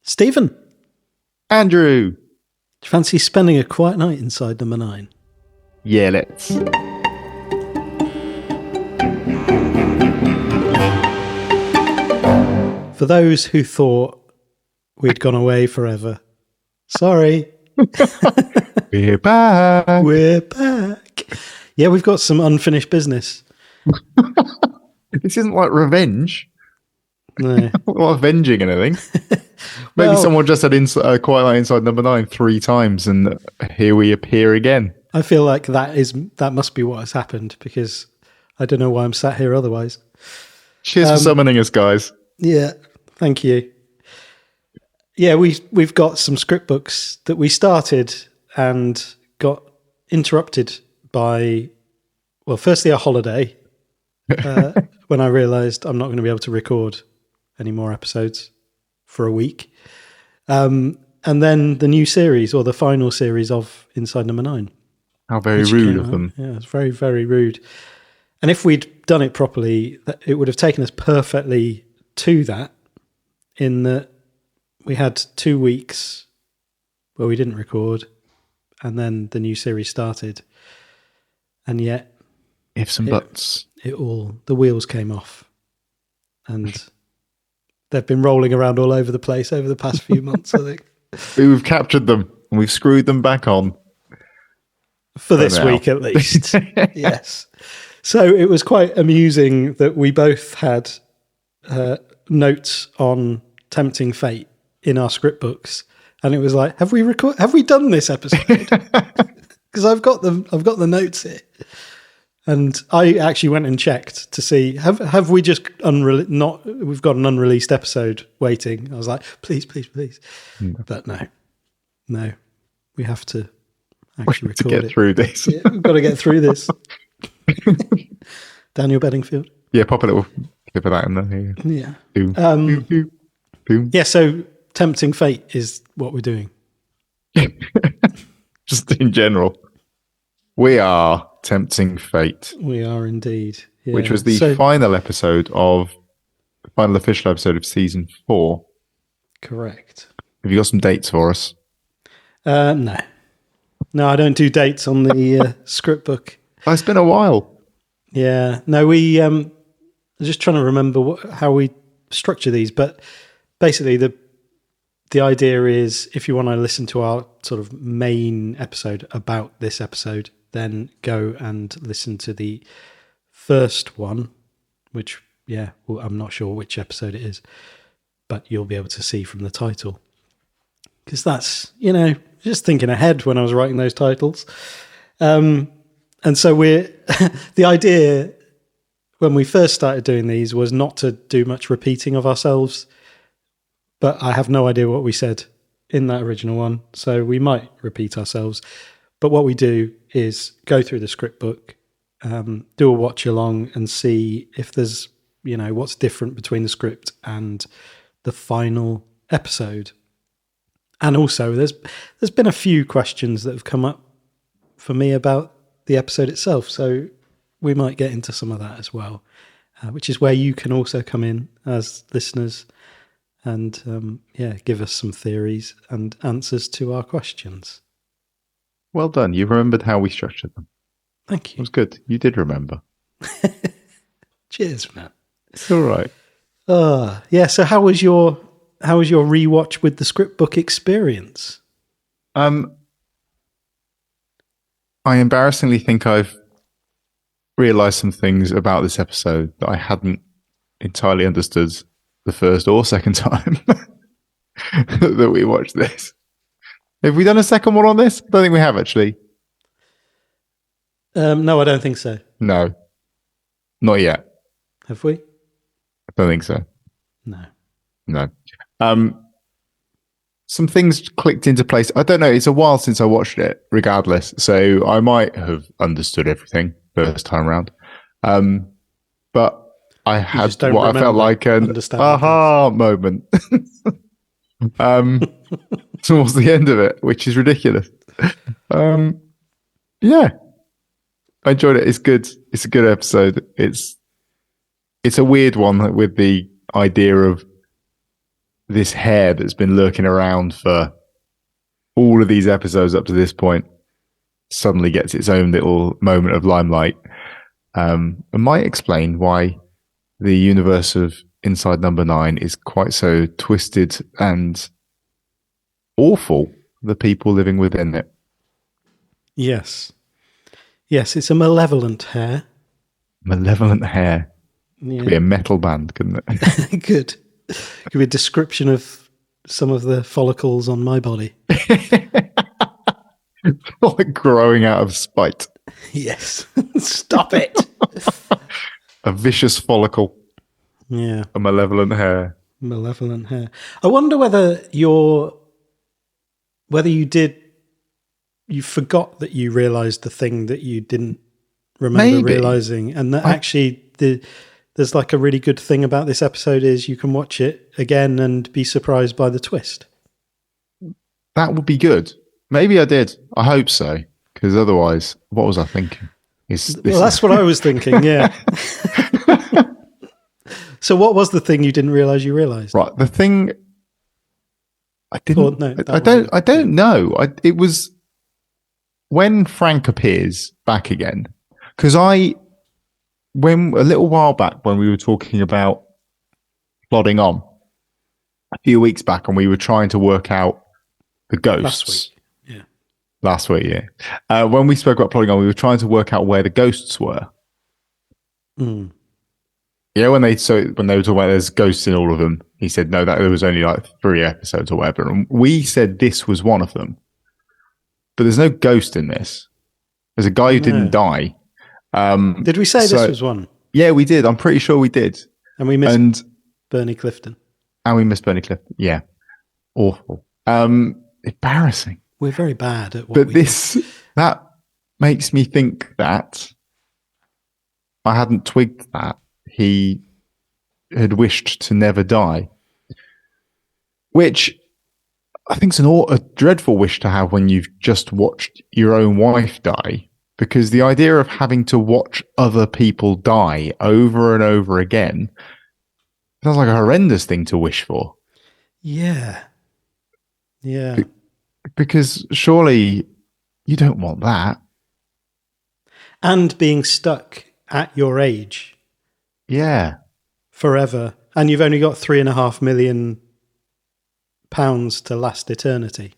Stephen, do Andrew. you fancy spending a quiet night inside number 9? Yeah, let's. For those who thought we'd gone away forever, sorry. We're back. We're back. Yeah, we've got some unfinished business. This isn't like revenge. No. We're not avenging anything. Maybe Well, someone just had Quiet Night Inside number 9 3 times, and here we appear again. I feel like that must be what has happened, because I don't know why I'm sat here otherwise. Cheers for summoning us, guys. Yeah, thank you. Yeah, we've got some script books that we started and got interrupted by, well, firstly a holiday when I realised I'm not going to be able to record any more episodes for a week. And then the new series, or the final series of Inside Number 9. How very rude of them. Yeah, it's very, very rude. And if we'd done it properly, it would have taken us perfectly to that, in that we had 2 weeks where we didn't record, and then the new series started. And yet, Ifs and buts. The wheels came off. And they've been rolling around all over the place over the past few months, I think. We've captured them, and we've screwed them back on. For this week, at least. Yes. So it was quite amusing that we both had notes on Tempting Fate in our script books, and it was like, have we done this episode? Because I've got the notes here, and I actually went and checked to see have we just we've got an unreleased episode waiting. I was like, please, but no, we have to actually record to get through this. Yeah, we've got to get through this. Daniel Bedingfield. Yeah, pop a little clip of that in there. Yeah. Boom. Boom. Yeah, so Tempting Fate is what we're doing. Just in general. We are Tempting Fate. We are indeed. Yeah. Which was the final official episode of season 4. Correct. Have you got some dates for us? No. No, I don't do dates on the script book. It's been a while. Yeah. No, I'm just trying to remember how we structure these, but basically the idea is, if you want to listen to our sort of main episode about this episode, then go and listen to the first one, which, well, I'm not sure which episode it is, but you'll be able to see from the title. Because that's, just thinking ahead when I was writing those titles. And so the idea when we first started doing these was not to do much repeating of ourselves, but I have no idea what we said in that original one, so we might repeat ourselves. But what we do is go through the script book, do a watch along, and see if there's, what's different between the script and the final episode. And also, there's been a few questions that have come up for me about the episode itself, so we might get into some of that as well, which is where you can also come in as listeners and give us some theories and answers to our questions. Well done. You remembered how we structured them. Thank you. It was good. You did remember. Cheers, man. It's all right. So how was your rewatch with the script book experience? I embarrassingly think I've realised some things about this episode that I hadn't entirely understood the first or second time that we watched this. Have we done a second one on this? I don't think we have, actually. No, I don't think so. No. Not yet. Have we? I don't think so. No. Some things clicked into place. I don't know. It's a while since I watched it, regardless. So I might have understood everything first time around. But I had what I felt like an aha moment towards the end of it, which is ridiculous. Yeah. I enjoyed it. It's good. It's a good episode. It's a weird one with the idea of this hair that's been lurking around for all of these episodes up to this point suddenly gets its own little moment of limelight. It might explain why the universe of Inside Number 9 is quite so twisted and awful, the people living within it. Yes. Yes, it's a malevolent hair. Malevolent hair. Yeah. Could be a metal band, couldn't it? Good. Could be a description of some of the follicles on my body. Like growing out of spite. Yes. Stop it. A vicious follicle. Yeah. A malevolent hair. Malevolent hair. I wonder whether you forgot that you realized the thing that you didn't remember realizing, and that actually there's like a really good thing about this episode is you can watch it again and be surprised by the twist. That would be good. Maybe I did. I hope so. Because otherwise, what was I thinking? Well, that's what I was thinking, yeah. So what was the thing you didn't realize you realized? Right. The thing I didn't... I don't know. It was when Frank appears back again. Because when a little while back when we were talking about plodding on, a few weeks back, and we were trying to work out the ghosts. Last week, yeah. When we spoke about plodding on, we were trying to work out where the ghosts were. Mm. Yeah, when they were talking about there's ghosts in all of them, he said no, that there was only like 3 episodes or whatever, and we said this was one of them. But there's no ghost in this. There's a guy who didn't die. Did we say this was one? Yeah, we did. I'm pretty sure we did. And we missed Bernie Clifton. And we missed Bernie Clifton. Yeah, awful. Embarrassing. We're very bad at what we do. That makes me think that I hadn't twigged that he had wished to never die, which I think is a dreadful wish to have when you've just watched your own wife die, because the idea of having to watch other people die over and over again sounds like a horrendous thing to wish for. Yeah. Yeah. Because surely you don't want that. And being stuck at your age. Yeah. Forever. And you've only got £3.5 million to last eternity.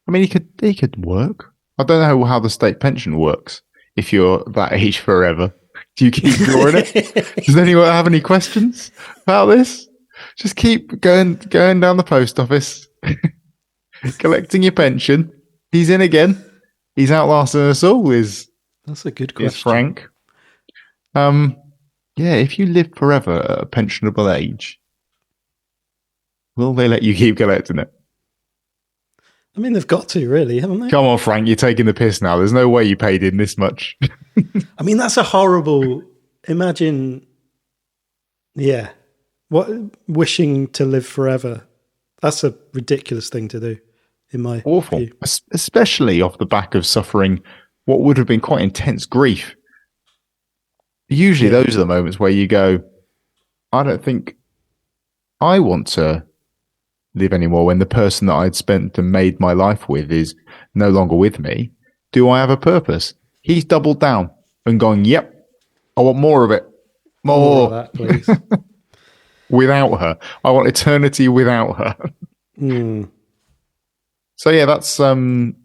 I mean, he could work. I don't know how the state pension works if you're that age forever. Do you keep drawing it? Does anyone have any questions about this? Just keep going down the post office. Collecting your pension. He's in again. He's outlasting us all. That's a good question. Is Frank. Yeah, if you live forever at a pensionable age, will they let you keep collecting it? I mean, they've got to, really, haven't they? Come on, Frank, you're taking the piss now. There's no way you paid in this much. I mean, that's a horrible... Imagine... Yeah. Wishing to live forever. That's a ridiculous thing to do. In my awful, view. Especially off the back of suffering what would have been quite intense grief. Usually those are the moments where you go, I don't think I want to live anymore when the person that I'd spent and made my life with is no longer with me. Do I have a purpose? He's doubled down and gone, yep, I want more of it. More of that, please. Without her. I want eternity without her. Mm. So yeah, that's an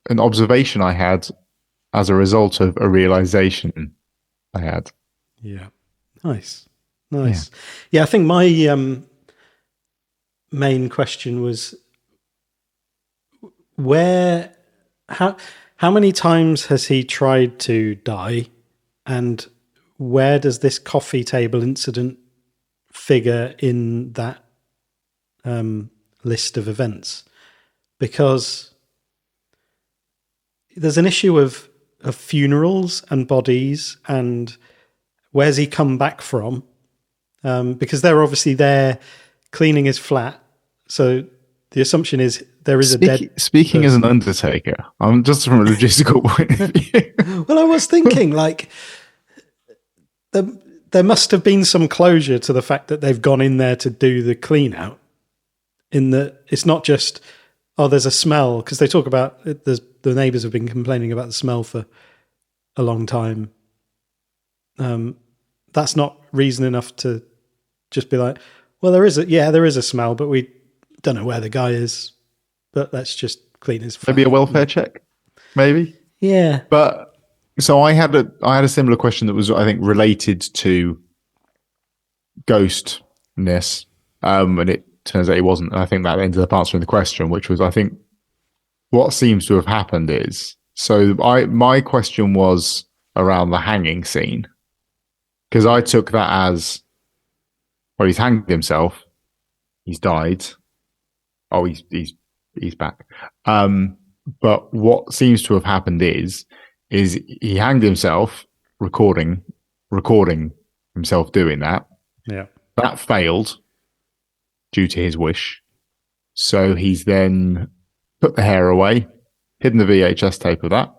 observation I had as a result of a realization I had. Yeah. Nice. Yeah, I think my main question was how many times has he tried to die, and where does this coffee table incident figure in that list of events? Because there's an issue of funerals and bodies and where's he come back from? Because they're obviously there cleaning his flat. So the assumption is there is a dead Speaking person. As an undertaker, I'm just from a logistical point of view. Well, I was thinking, like, there must have been some closure to the fact that they've gone in there to do the clean out. In that it's not just, oh, there's a smell, because they talk about the neighbours have been complaining about the smell for a long time. That's not reason enough to just be like, well, there is a smell, but we don't know where the guy is. But let's just clean his flat. Maybe a welfare check, maybe. Yeah. But so I had a similar question that was, I think, related to ghostness, and it turns out it wasn't. And I think that ended up answering the question, which was, I think, what seems to have happened is, so my question was around the hanging scene, because I took that as, well, he's hanged himself, he's died, oh, he's back. But what seems to have happened is he hanged himself recording himself doing that. Yeah. That failed due to his wish. So he's then put the hair away, hidden the VHS tape of that.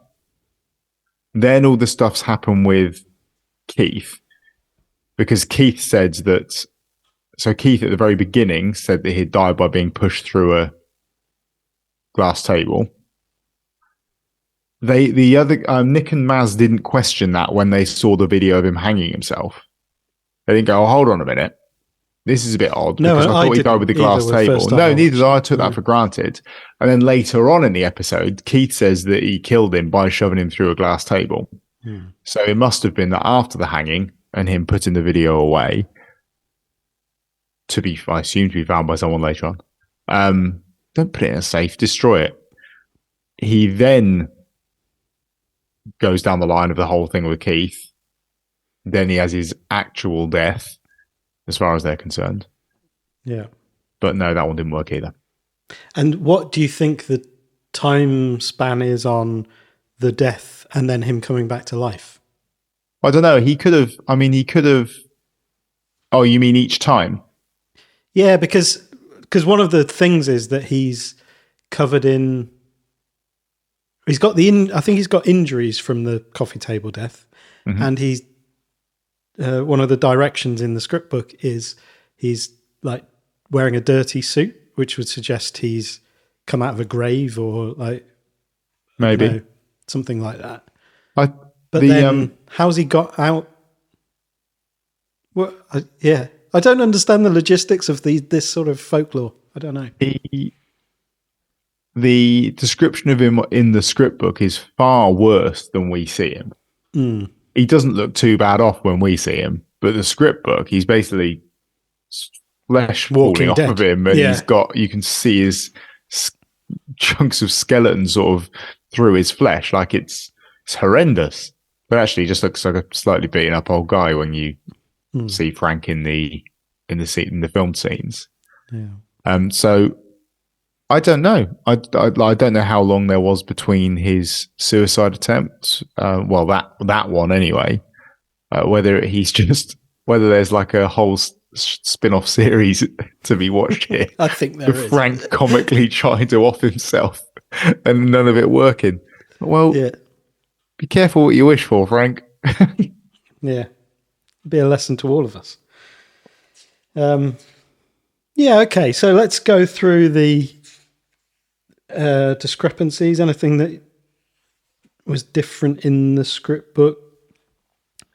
Then all the stuff's happened with Keith, because Keith said that, so Keith at the very beginning said that he'd died by being pushed through a glass table. The other Nick and Maz didn't question that when they saw the video of him hanging himself. They didn't go, oh, hold on a minute, this is a bit odd, no, because I thought he died with the glass table. No, neither did I. Took that for granted. And then later on in the episode, Keith says that he killed him by shoving him through a glass table. So it must have been that after the hanging and him putting the video away, I assume to be found by someone later on. Don't put it in a safe, destroy it. He then goes down the line of the whole thing with Keith. Then he has his actual death, as far as they're concerned. Yeah. But no, that one didn't work either. And what do you think the time span is on the death and then him coming back to life? I don't know. He could have. Oh, you mean each time? Yeah, because one of the things is that he's covered in. He's got I think he's got injuries from the coffee table death, and he's one of the directions in the script book is he's like wearing a dirty suit, which would suggest he's come out of a grave or like maybe something like that. But then how's he got out? Well, yeah. I don't understand the logistics of this sort of folklore. I don't know. The description of him in the script book is far worse than we see him. He doesn't look too bad off when we see him, but the script book, he's basically flesh falling off of him, and you can see his chunks of skeleton sort of through his flesh, like it's horrendous. But actually, he just looks like a slightly beaten up old guy when you see Frank in the film scenes. Yeah. So I don't know. I don't know how long there was between his suicide attempt. Well, that one anyway. Whether there's like a whole spin-off series to be watched here. I think there is. Frank comically trying to off himself and none of it working. Well, be careful what you wish for, Frank. Yeah. Be a lesson to all of us. Yeah, okay. So let's go through the discrepancies. Anything that was different in the script book?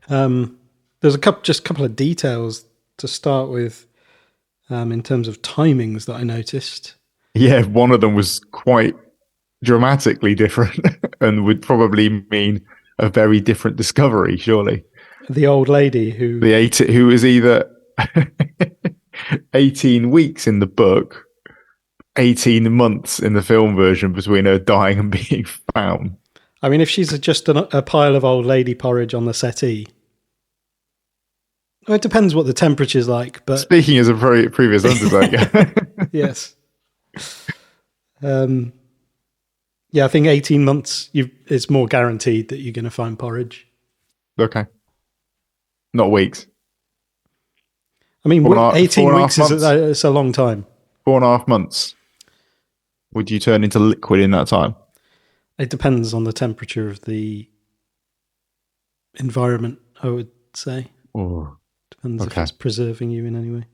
There's a couple of details to start with in terms of timings that I noticed. Yeah, one of them was quite dramatically different and would probably mean a very different discovery, surely. The old lady who was either 18 weeks in the book, 18 months in the film version between her dying and being found. I mean, if she's just a pile of old lady porridge on the settee, well, it depends what the temperature's like. But speaking as a very previous undertaker, yes, yeah, I think 18 months. It's more guaranteed that you're going to find porridge. Okay. Not weeks. I mean, 18 weeks is a long time. 4.5 months. Would you turn into liquid in that time? It depends on the temperature of the environment, I would say. Oh. Depends if it's preserving you in any way.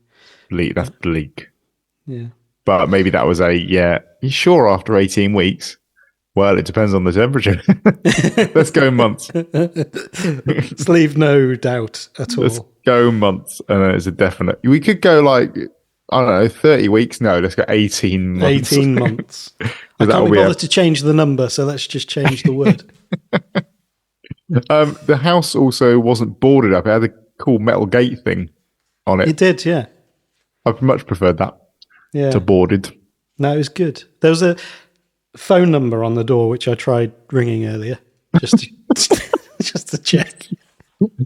Bleak. That's bleak. Yeah. But maybe that was you sure after 18 weeks? Well, it depends on the temperature. Let's go months. Let's leave no doubt at all. Let's go months. And then it's a definite. We could go like, I don't know, 30 weeks. No, let's go 18 months. 18 months. I can't be bothered to change the number, so let's just change the word. The house also wasn't boarded up. It had a cool metal gate thing on it. It did, yeah. I've much preferred that to boarded. No, it was good. There was a phone number on the door, which I tried ringing earlier, just to check.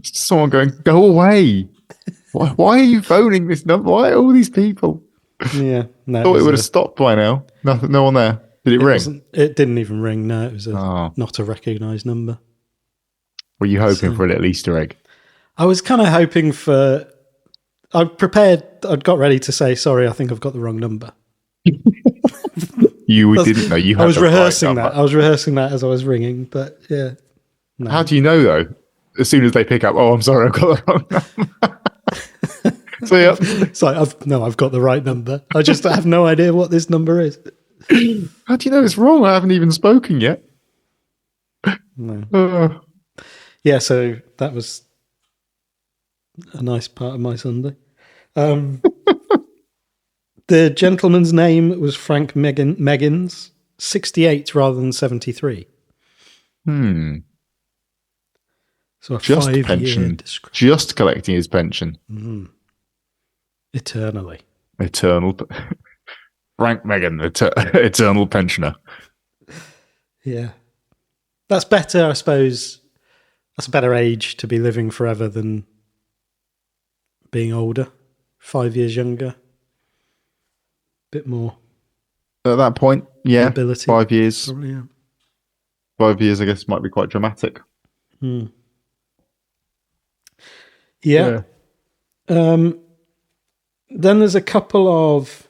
Someone going, go away. Why are you phoning this number? Why are all these people? Yeah. No, I thought it would have stopped by now. Nothing, no one there. Did it ring? It didn't even ring, no. It was not a recognised number. Were you hoping for a little Easter egg? I was kind of hoping for... I'd got ready to say, sorry, I think I've got the wrong number. You didn't know. You had I was rehearsing that. I was rehearsing that as I was ringing, but yeah. No. How do you know, though? As soon as they pick up, oh, I'm sorry, I've got the wrong number. I've got the right number. I just have no idea what this number is. How do you know it's wrong? I haven't even spoken yet. No. Yeah, so that was a nice part of my Sunday. The gentleman's name was Frank Meggins, 68 rather than 73. So a just 5-year pension, just collecting his pension. Eternally. Eternal. Frank Megan, eternal pensioner. Yeah. That's better, I suppose. That's a better age to be living forever than being older. 5 years younger. Bit more. At that point, yeah. Ability. 5 years. Probably, yeah. 5 years, I guess, might be quite dramatic. Yeah. Then there's a couple of...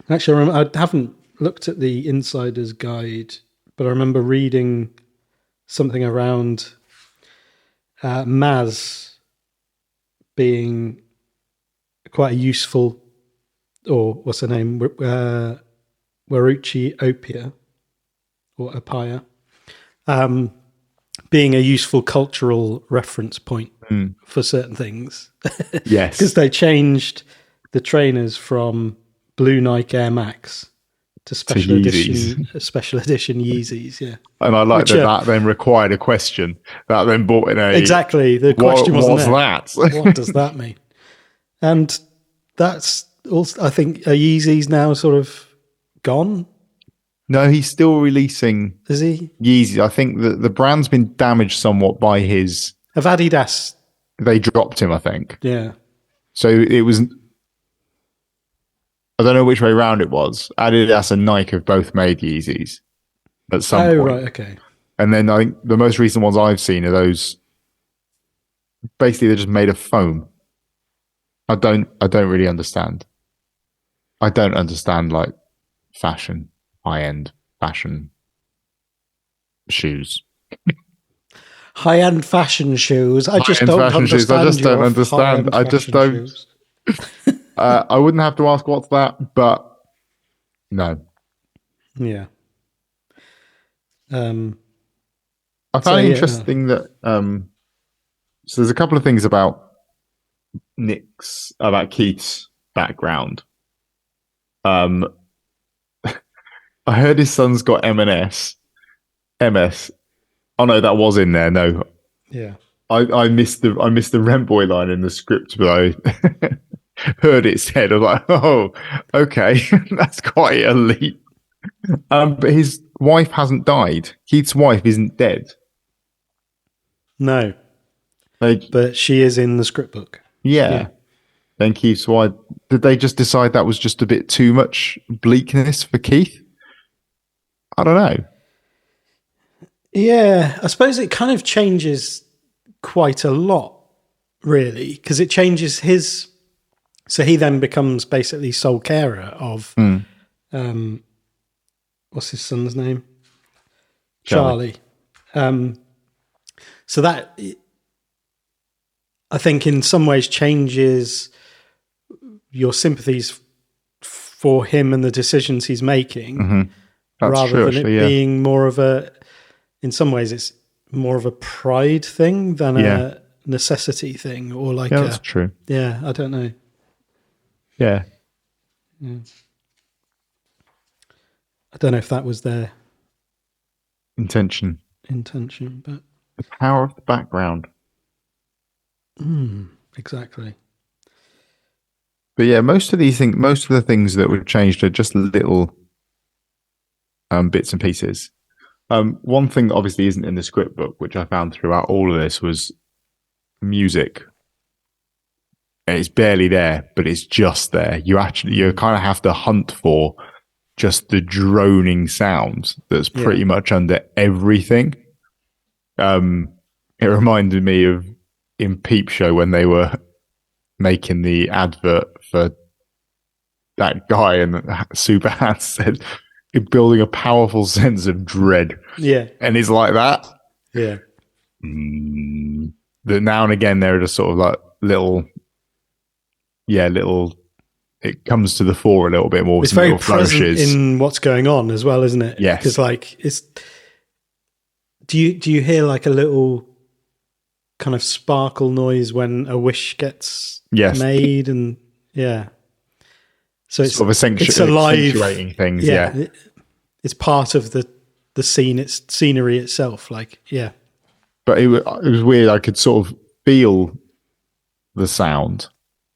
Actually, I haven't looked at the Insider's Guide, but I remember reading something around Maz being quite a useful, or what's her name, Waruchi Opia, or Apaya, being a useful cultural reference point for certain things. Yes. Because they changed the trainers from Blue Nike Air Max to special edition Yeezys, yeah. And I like that then required a question. That then brought in exactly, the question what's that? What does that mean? And that's also, I think, are Yeezys now sort of gone? No, he's still releasing. Is he? Yeezy. I think the brand's been damaged somewhat by his... Have Adidas... They dropped him, I think. Yeah. So it was... I don't know which way round it was. Adidas and Nike have both made Yeezys at some point. Oh, right, okay. And then I think the most recent ones I've seen are those... Basically, they're just made of foam. I don't really understand. I don't understand, like, fashion. High-end fashion shoes. High-end fashion shoes. I just don't understand. I just don't understand. I just don't. I wouldn't have to ask what's that, but no. Yeah. I found it interesting that so there's a couple of things about Keith's background. I heard his son's got MS. Oh no, that was in there. No. Yeah. I missed the Rent Boy line in the script, but I heard it said. I was like, oh, okay, that's quite elite. But his wife hasn't died. Keith's wife isn't dead. No. But she is in the script book. Yeah. Then Keith's wife. Did they just decide that was just a bit too much bleakness for Keith? I don't know. Yeah, I suppose it kind of changes quite a lot, really, because it changes his... So he then becomes basically sole carer of... what's his son's name? Charlie. So that... I think in some ways changes your sympathies for him and the decisions he's making, That's rather true, than actually, it being more of a, in some ways it's more of a pride thing than a necessity thing, or like that's true. Yeah, I don't know. Yeah. I don't know if that was their Intention. but The power of the background. exactly. But yeah, most of the things that were changed are just little bits and pieces. One thing that obviously isn't in the script book, which I found throughout all of this, was music. It's barely there, but it's just there. You kind of have to hunt for just the droning sound that's pretty much under everything. It reminded me of in Peep Show when they were making the advert for that guy, and Superhand said, building a powerful sense of dread. Yeah. And it's like that. Yeah. That now and again there are just sort of like little, it comes to the fore a little bit more. It's very present in what's going on as well, isn't it? Yes. Because like do you hear like a little kind of sparkle noise when a wish gets made? And so it's sort of it's alive, accentuating things. Yeah. It's part of the scene, it's scenery itself. Like, but it was weird. I could sort of feel the sound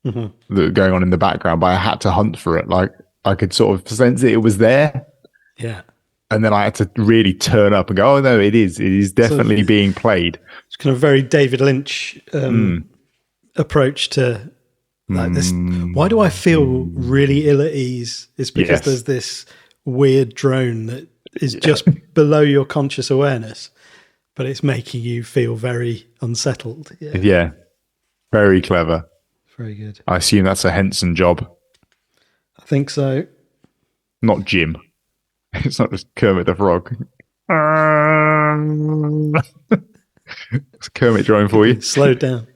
that was going on in the background, but I had to hunt for it. Like, I could sort of sense it was there. Yeah. And then I had to really turn up and go, oh no, it is definitely being played. It's kind of very David Lynch approach to like this. Why do I feel really ill at ease? It's because there's this weird drone that is just below your conscious awareness, but it's making you feel very unsettled. Yeah. Very clever. Very good. I assume that's a Henson job. I think so. Not Jim. It's not just Kermit the Frog. It's Kermit drone for you. Slow down.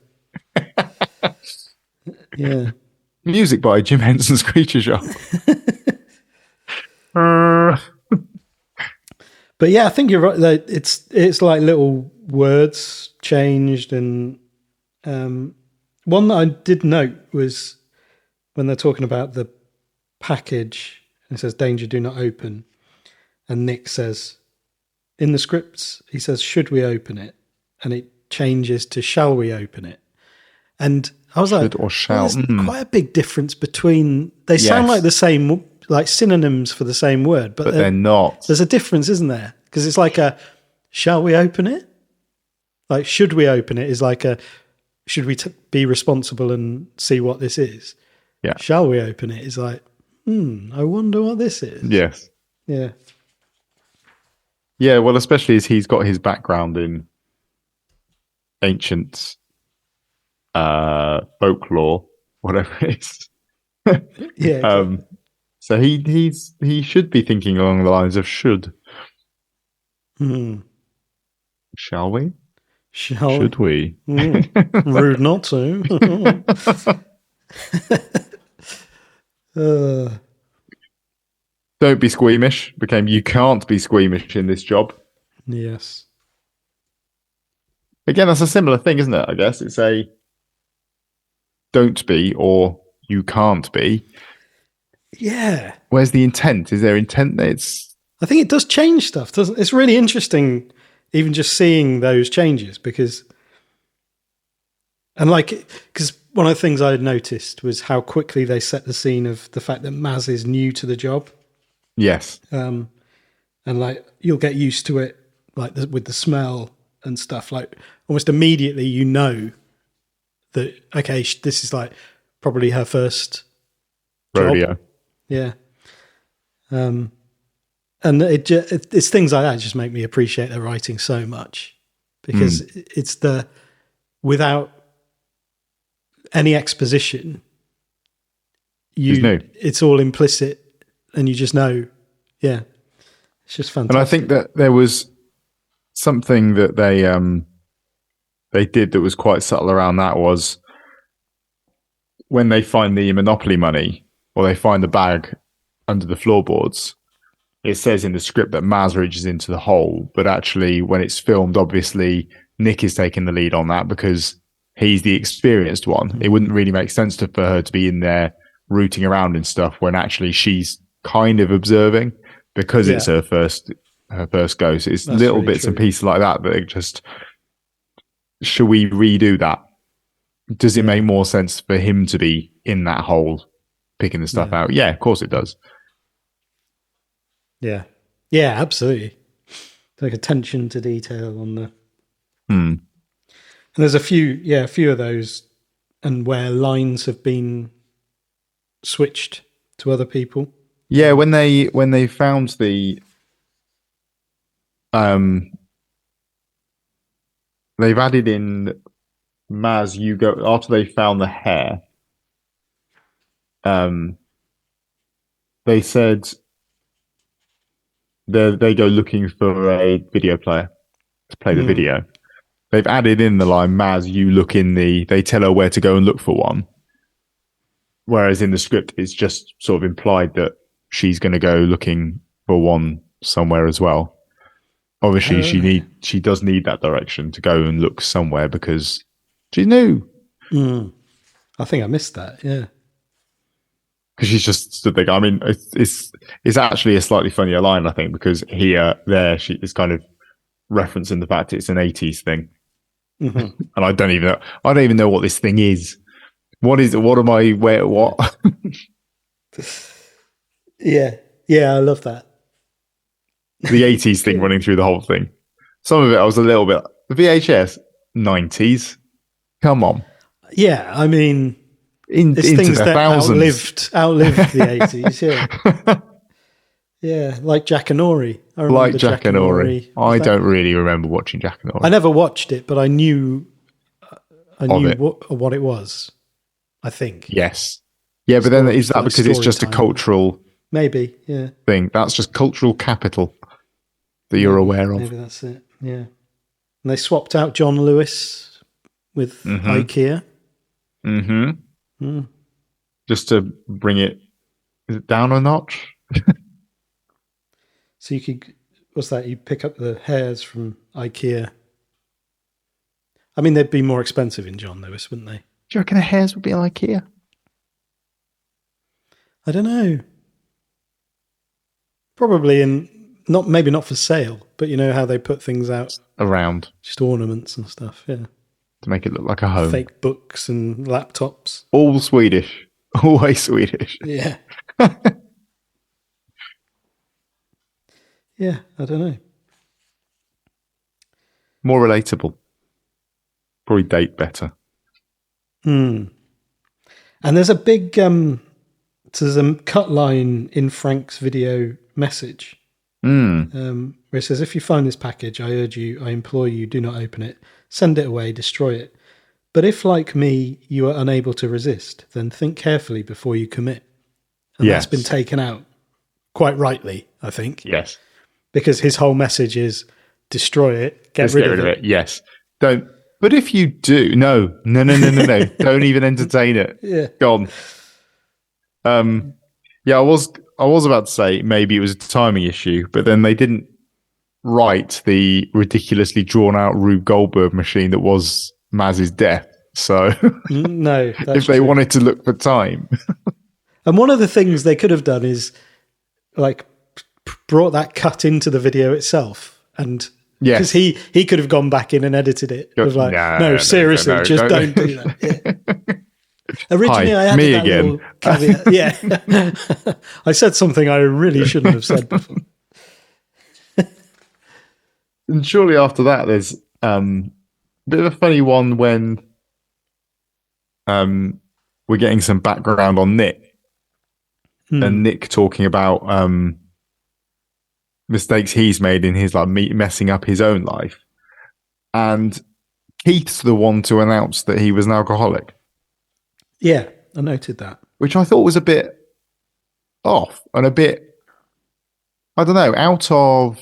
Yeah. Music by Jim Henson's Creature Shop. But yeah, I think you're right. Like, it's like little words changed, and one that I did note was when they're talking about the package. It says "Danger, do not open," and Nick says in the scripts he says "Should we open it?" and it changes to "Shall we open it?" And I was Should or shall. There's quite a big difference between. They sound like the same, like synonyms for the same word, but they're not. There's a difference, isn't there? Because it's like a "Shall we open it?" Like "Should we open it?" is like a "Should we be responsible and see what this is?" Yeah. "Shall we open it?" is like, I wonder what this is. Yes. Yeah. Yeah. Well, especially as he's got his background in ancient folklore, whatever it is. Yeah. Exactly. So he should be thinking along the lines of should. Shall we? Should we? Rude not to. Don't be squeamish. Became you can't be squeamish in this job. Yes. Again, that's a similar thing, isn't it? I guess it's a don't be or you can't be. Yeah. Where's the intent? Is there intent that I think it does change stuff, doesn't it? It's really interesting even just seeing those changes because one of the things I had noticed was how quickly they set the scene of the fact that Maz is new to the job. Yes. And like you'll get used to it, like with the smell and stuff. Like almost immediately, you know that okay, this is like probably her first rodeo. Job. Yeah. And it's things like that just make me appreciate their writing so much because it's without any exposition, it's all implicit and you just know, it's just fantastic. And I think that there was something that they they did that was quite subtle around that was when they find the Monopoly money or they find the bag under the floorboards, it says in the script that Maz reaches into the hole, but actually when it's filmed, obviously Nick is taking the lead on that because he's the experienced one. It wouldn't really make sense for her to be in there rooting around and stuff when actually she's kind of observing because it's her first go. So it's That's little really bits true. And pieces like that that just, should we redo that? Does it make more sense for him to be in that hole picking the stuff out? Yeah, of course it does. Yeah. Yeah, absolutely. Like attention to detail on the... And there's a few of those, and where lines have been switched to other people. Yeah, when they found the they've added in Maz, you go after they found the hair. They said they go looking for a video player to play the video. They've added in the line, Maz, you look in the... They tell her where to go and look for one. Whereas in the script, it's just sort of implied that she's going to go looking for one somewhere as well. Obviously, she does need that direction to go and look somewhere because she's new. I think I missed that, yeah. Because she's just stood there. I mean, it's actually a slightly funnier line, I think, because there, she is kind of referencing the fact it's an 80s thing. And I don't even know what this thing is. What is it? What am I? Where? What? Yeah, I love that. The 80s thing running through the whole thing. Some of it I was a little bit... VHS, 90s. Come on. Yeah, I mean... Into things the that thousands. outlived the 80s, yeah. Yeah, like Jack and Ori. I remember like Jack and Ori. I don't really remember watching Jack and Ori. I never watched it, but I knew what it was, I think. Yes. Yeah, but then is that because it's just a cultural... Maybe, yeah. Thing. That's just cultural capital that you're aware of. Maybe that's it, yeah. And they swapped out John Lewis with IKEA. Just to bring it down a notch. So you could, what's that? You pick up the hairs from IKEA. I mean, they'd be more expensive in John Lewis, wouldn't they? Do you reckon the hairs would be in IKEA? I don't know. Probably maybe not for sale, but you know how they put things out around, just ornaments and stuff, yeah, to make it look like a home. Fake books and laptops, all Swedish, always Swedish. Yeah. Yeah, I don't know. More relatable. Probably date better. And there's a big there's a cut line in Frank's video message where it says, if you find this package, I implore you, do not open it. Send it away, destroy it. But if, like me, you are unable to resist, then think carefully before you commit. And that's been taken out quite rightly, I think. Yes. Because his whole message is destroy it, get rid of it. Yes. Don't. But if you do, no. Don't even entertain it. Yeah. Gone. Yeah, I was about to say maybe it was a timing issue, but then they didn't write the ridiculously drawn out Rube Goldberg machine that was Maz's death. So no, if they wanted to look for time. And one of the things they could have done is like brought that cut into the video itself, and because he could have gone back in and edited it. It was like, no, seriously, just don't do that. Yeah. Originally, I had that little caveat. Yeah, I said something I really shouldn't have said before. And surely after that, there's a bit of a funny one when we're getting some background on Nick, and Nick talking about mistakes he's made in his messing up his own life, and Keith's the one to announce that he was an alcoholic. Yeah, I noted that. Which I thought was a bit off and a bit, I don't know, out of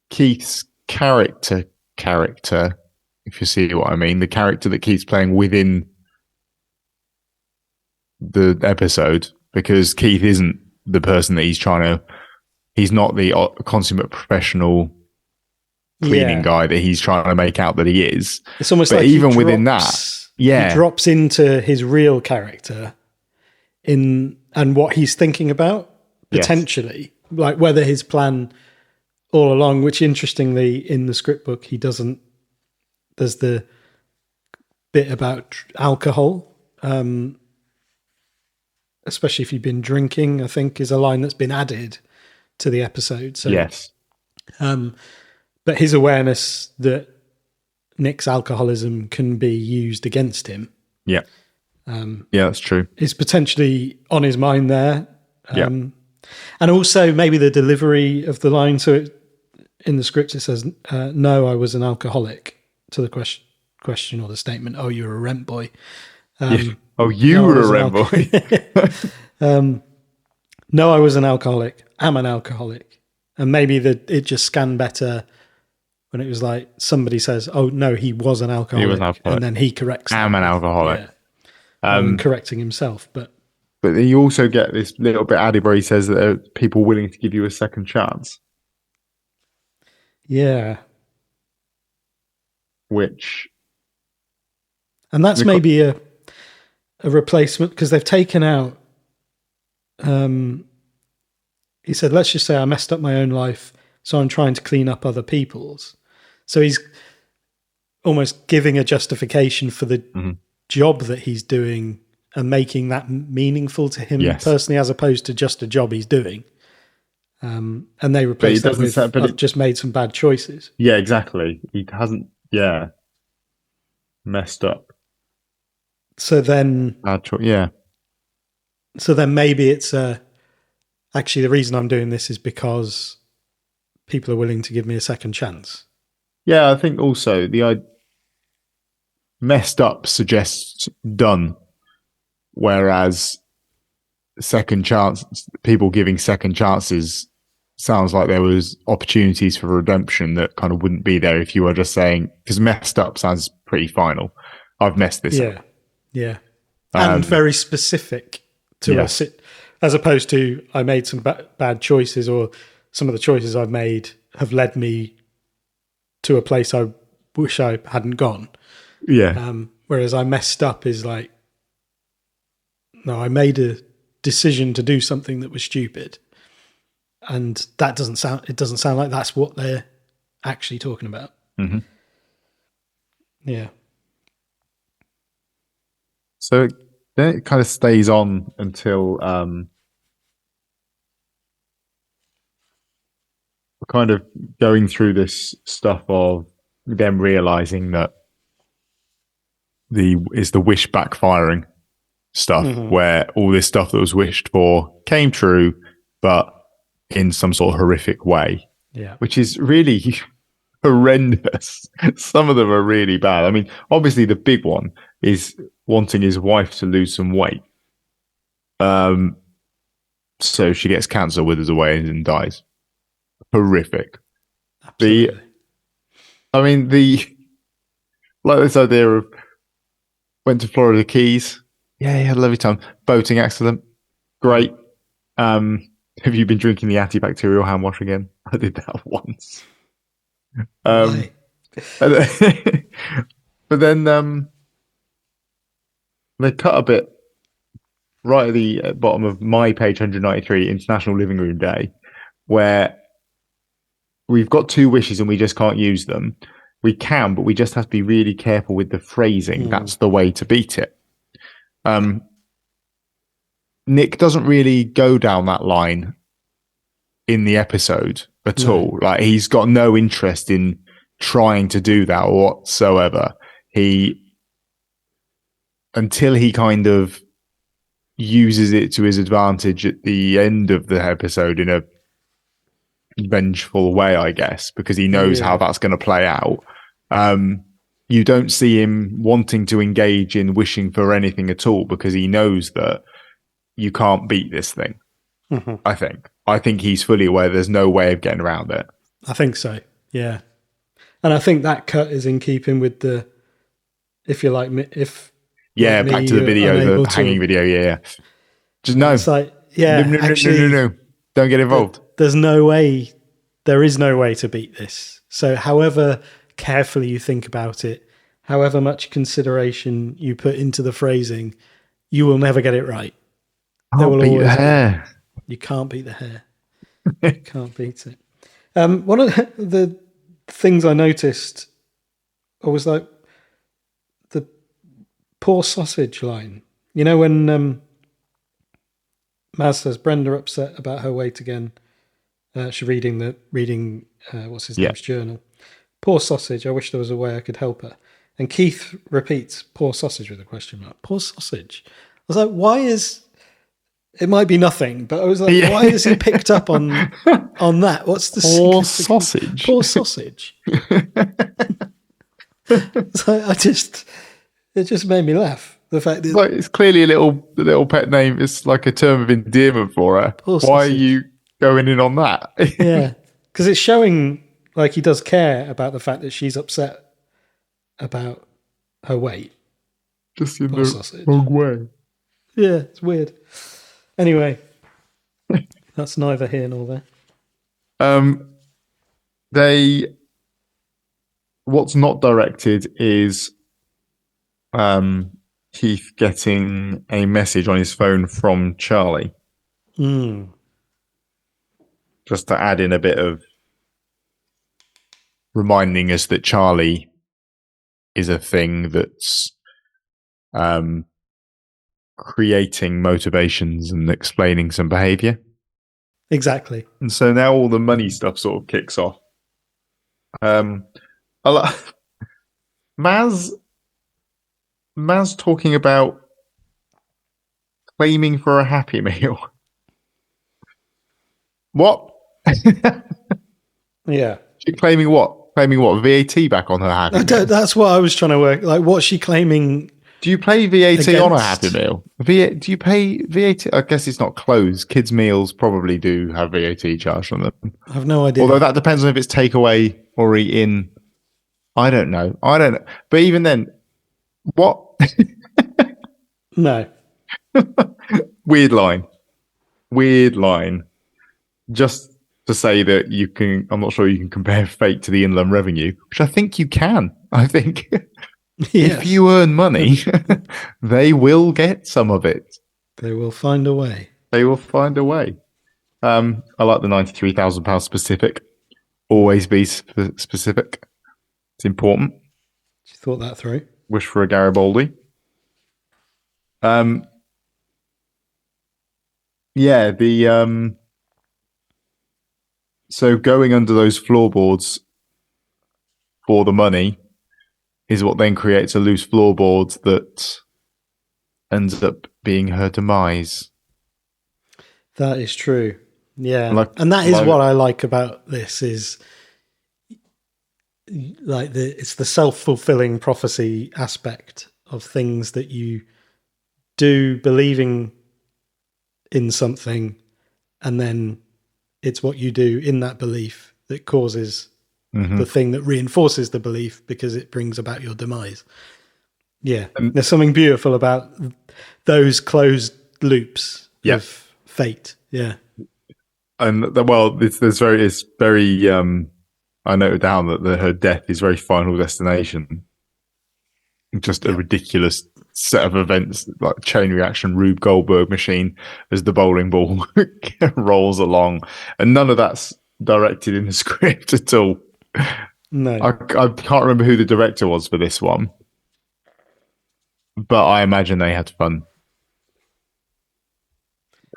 Keith's character character, if you see what I mean, the character that keeps playing within the episode, because Keith isn't the person that he's not the consummate professional cleaning guy that he's trying to make out that he is. It's almost but like even within that, he drops into his real character and what he's thinking about, potentially. Yes. Like whether his plan all along, which interestingly in the script book, he doesn't, there's the bit about alcohol, especially if you've been drinking, I think is a line that's been added to the episode. So, yes. But his awareness that Nick's alcoholism can be used against him. Yeah. Yeah, that's true. Is potentially on his mind there. Yeah. And also maybe the delivery of the line. So in the script it says, no, I was an alcoholic, to the question or the statement, oh, you're a rent boy. Oh, you were a rent boy. No, I was an alcoholic. I'm an alcoholic. And maybe it just scanned better when it was like somebody says, oh, no, he was an alcoholic. He was an alcoholic. And then he corrects I'm an alcoholic. Yeah. Correcting himself. But you also get this little bit added where he says that there are people willing to give you a second chance. Yeah. And that's maybe a replacement, because they've taken out, he said, let's just say I messed up my own life, so I'm trying to clean up other people's. So he's almost giving a justification for the job that he's doing and making that meaningful to him personally, as opposed to just a job he's doing. And they replace that with, I've just made some bad choices. Yeah, exactly. He hasn't, messed up. So then... So then maybe it's actually the reason I'm doing this is because people are willing to give me a second chance. Yeah, I think also messed up suggests done, whereas second chance, people giving second chances sounds like there was opportunities for redemption that kind of wouldn't be there if you were just saying, because messed up sounds pretty final. I've messed this up. Yeah. And very specific to us, as opposed to I made some bad choices, or some of the choices I've made have led me to a place I wish I hadn't gone. Yeah. Whereas I messed up is like, no, I made a decision to do something that was stupid. And it doesn't sound like that's what they're actually talking about. Mm-hmm. Yeah. So then it kind of stays on until we're kind of going through this stuff of them realizing that it's the wish backfiring stuff, where all this stuff that was wished for came true, but in some sort of horrific way. Yeah. Which is really horrendous. Some of them are really bad. I mean, obviously the big one is wanting his wife to lose some weight. So she gets cancer, withers away, and dies. Horrific. Absolutely. Like this idea of went to Florida Keys. Yeah, he had a lovely time. Boating accident. Great. Have you been drinking the antibacterial hand wash again? I did that once. But then they cut a bit right at the bottom of my page 193, International Living Room Day, where we've got two wishes and we just can't use them. We can, but we just have to be really careful with the phrasing. That's the way to beat it. Nick doesn't really go down that line in the episode at all. Like, he's got no interest in trying to do that whatsoever. Until he kind of uses it to his advantage at the end of the episode in a vengeful way, I guess, because he knows how that's going to play out. You don't see him wanting to engage in wishing for anything at all, because he knows that you can't beat this thing. I think he's fully aware there's no way of getting around it. I think so. Yeah. And I think that cut is in keeping with the, if you're like me, if Yeah, like me, back to the you're video, unable the hanging to, video. Yeah. Just and no. it's like, No, yeah, no, no, no, no, actually, no. Don't get involved. there's no way, there is no way to beat this. So however carefully you think about it, however much consideration you put into the phrasing, you will never get it right. There Can't will beat the always be. hair. You can't beat the hair. You can't beat it. One of the things I noticed was like the poor sausage line. You know, when Maz says Brenda upset about her weight again. She's reading what's his Yeah. name's journal. Poor sausage. I wish there was a way I could help her. And Keith repeats, "Poor sausage" with a question mark. Poor sausage. I was like, why is it? Might be nothing, but I was like, Yeah. why is he picked up on that? What's the Poor significance? sausage. Poor sausage. So it just made me laugh. The fact that Like, it's clearly a little pet name. It's like a term of endearment for her. Poor Why are sausage. you going in on that? yeah, because it's showing like he does care about the fact that she's upset about her weight. Just in Poor the sausage. wrong way. Yeah, it's weird. Anyway, that's neither here nor there. What's not directed is Keith getting a message on his phone from Charlie. Just to add in a bit of reminding us that Charlie is a thing that's creating motivations and explaining some behavior. Exactly. And so now all the money stuff sort of kicks off. Maz talking about claiming for a Happy Meal. What? Yeah. She claiming what? Claiming what? VAT back on her Happy Meal? That's what I was trying to work. Like, what's she claiming? Do you pay VAT on a Against- Happy Meal? Do you pay VAT? I guess it's not clothes. Kids' meals probably do have VAT charged on them. I have no idea. Although that depends on if it's takeaway or eat in. I don't know. But even then, what? No. Weird line. Just to say that you can, I'm not sure you can compare fake to the inland revenue, which I think you can. I think if you earn money, they will get some of it. They will find a way. I like the £93,000 specific. Always be specific. It's important. She thought that through. Wish for a Garibaldi. So going under those floorboards for the money is what then creates a loose floorboard that ends up being her demise. That is true. Yeah. And that is what I like about this is like it's the self-fulfilling prophecy aspect of things that you do believing in something, and then it's what you do in that belief that causes the thing that reinforces the belief because it brings about your demise. Yeah. There's something beautiful about those closed loops of fate. Yeah. And it's very I noted down that her death is very Final Destination. Just a ridiculous set of events, like chain reaction, Rube Goldberg machine as the bowling ball rolls along. And none of that's directed in the script at all. No. I can't remember who the director was for this one, but I imagine they had fun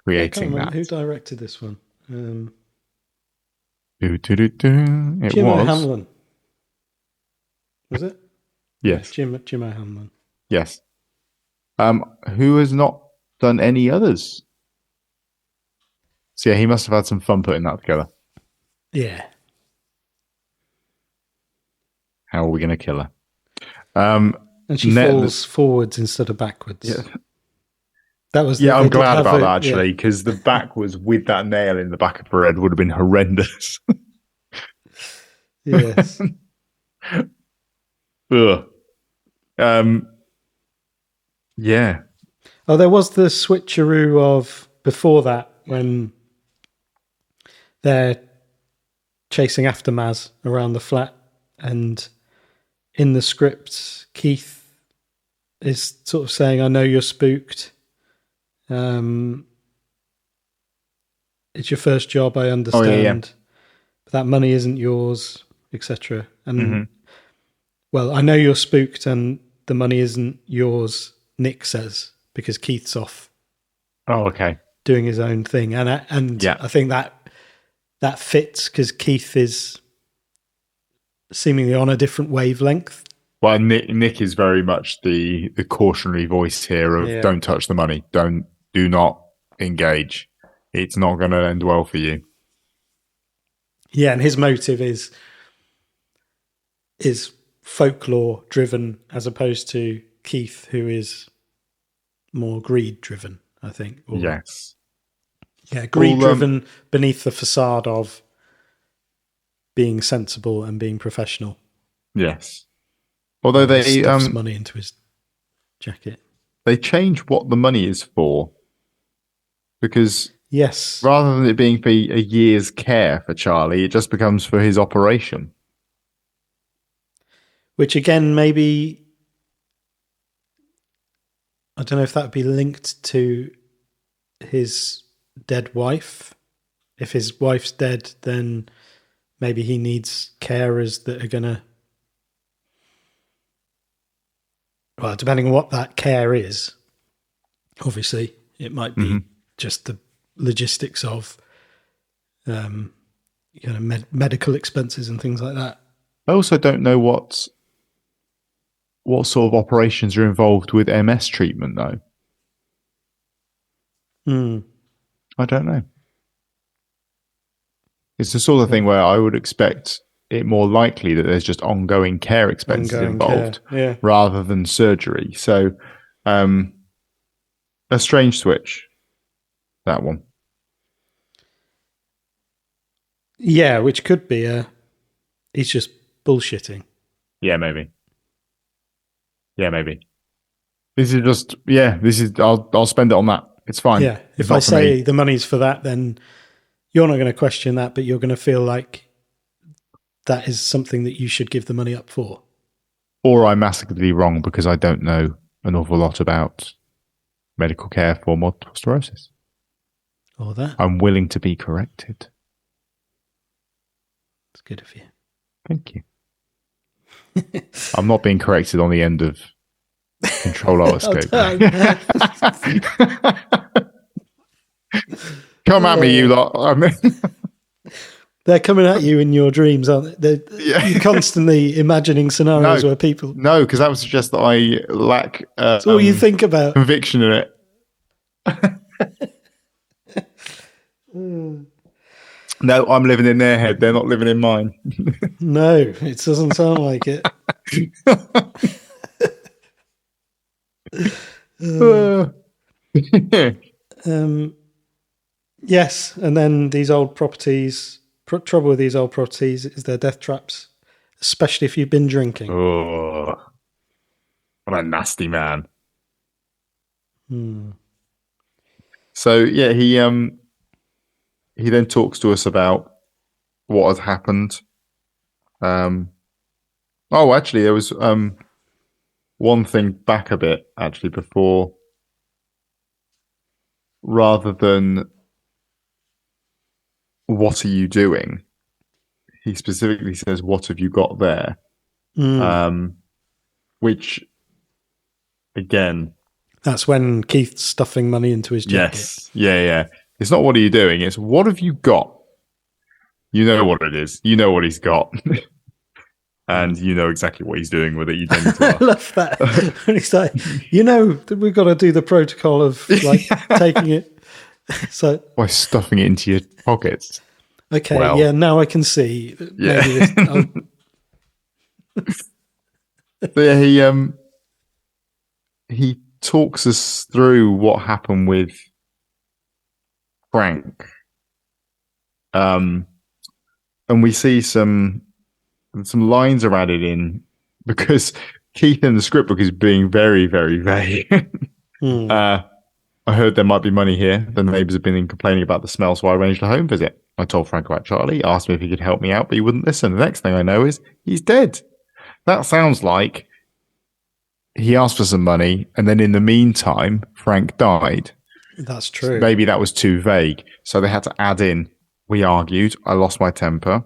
creating that. Who directed this one? It Jim was O'Hanlon. Was it? Yes. Jim O'Hanlon. Yes. Who has not done any others? So yeah, he must have had some fun putting that together. Yeah. How are we going to kill her? And she falls forwards instead of backwards. Yeah. That was. I'm glad about that actually, because the backwards with that nail in the back of her head would have been horrendous. Yes. Ugh. Yeah. Oh, there was the switcheroo of before that when they're chasing after Maz around the flat, and in the script, Keith is sort of saying, "I know you're spooked. It's your first job, I understand, but that money isn't yours, etc." And well, I know you're spooked, and the money isn't yours. Nick says because Keith's off. Oh, okay. Doing his own thing, and I think that fits because Keith is seemingly on a different wavelength. Well, Nick is very much the cautionary voice here of don't touch the money, do not engage. It's not going to end well for you. Yeah, and his motive is folklore driven as opposed to Keith, who is more greed driven, I think. Yes. Yeah, greed driven beneath the facade of being sensible and being professional. Yes. Although they stuffs money into his jacket. They change what the money is for. Because rather than it being for a year's care for Charlie, it just becomes for his operation. Which again, maybe, I don't know if that would be linked to his dead wife. If his wife's dead, then maybe he needs carers that are going to, well, depending on what that care is, obviously, it might be just the logistics of medical expenses and things like that. I also don't know what sort of operations are involved with MS treatment, though. I don't know. It's the sort of thing where I would expect it more likely that there's just ongoing care expenses involved rather than surgery. So, a strange switch, that one. Yeah, which could be he's just bullshitting. Yeah, maybe. This is I'll spend it on that. It's fine. Yeah, if I say the money's for that, then you're not going to question that, but you're going to feel like that is something that you should give the money up for. Or I'm massively wrong because I don't know an awful lot about medical care for multiple sclerosis. Or that. I'm willing to be corrected. It's good of you. Thank you. I'm not being corrected on the end of Control Oscope. Come at me, you lot. They're coming at you in your dreams, aren't they? You're constantly imagining scenarios where people... No, because that would suggest that I lack that's all you think about. Conviction in it. No, I'm living in their head. They're not living in mine. No, it doesn't sound like it. Yes, and then these old properties... Trouble with these old properties is they're death traps, especially if you've been drinking. Oh, what a nasty man. So yeah, he then talks to us about what has happened. Actually, there was one thing back a bit actually before, rather than what are you doing? He specifically says, what have you got there? Which, again... That's when Keith's stuffing money into his jacket. Yes. Yeah. It's not what are you doing, it's what have you got? You know what it is. You know what he's got. And you know exactly what he's doing with it. You don't need to I love that. And he's like, we've got to do the protocol of like taking it. So by stuffing it into your pockets. Okay, now I can see. Yeah. He talks us through what happened with Frank. And we see some and some lines are added in because Keith in the script book is being very, very vague. I heard there might be money here. The neighbours have been complaining about the smell, so I arranged a home visit. I told Frank about Charlie, asked him if he could help me out, but he wouldn't listen. The next thing I know is he's dead. That sounds like he asked for some money, and then in the meantime, Frank died. That's true. Maybe that was too vague. So they had to add in, we argued, I lost my temper.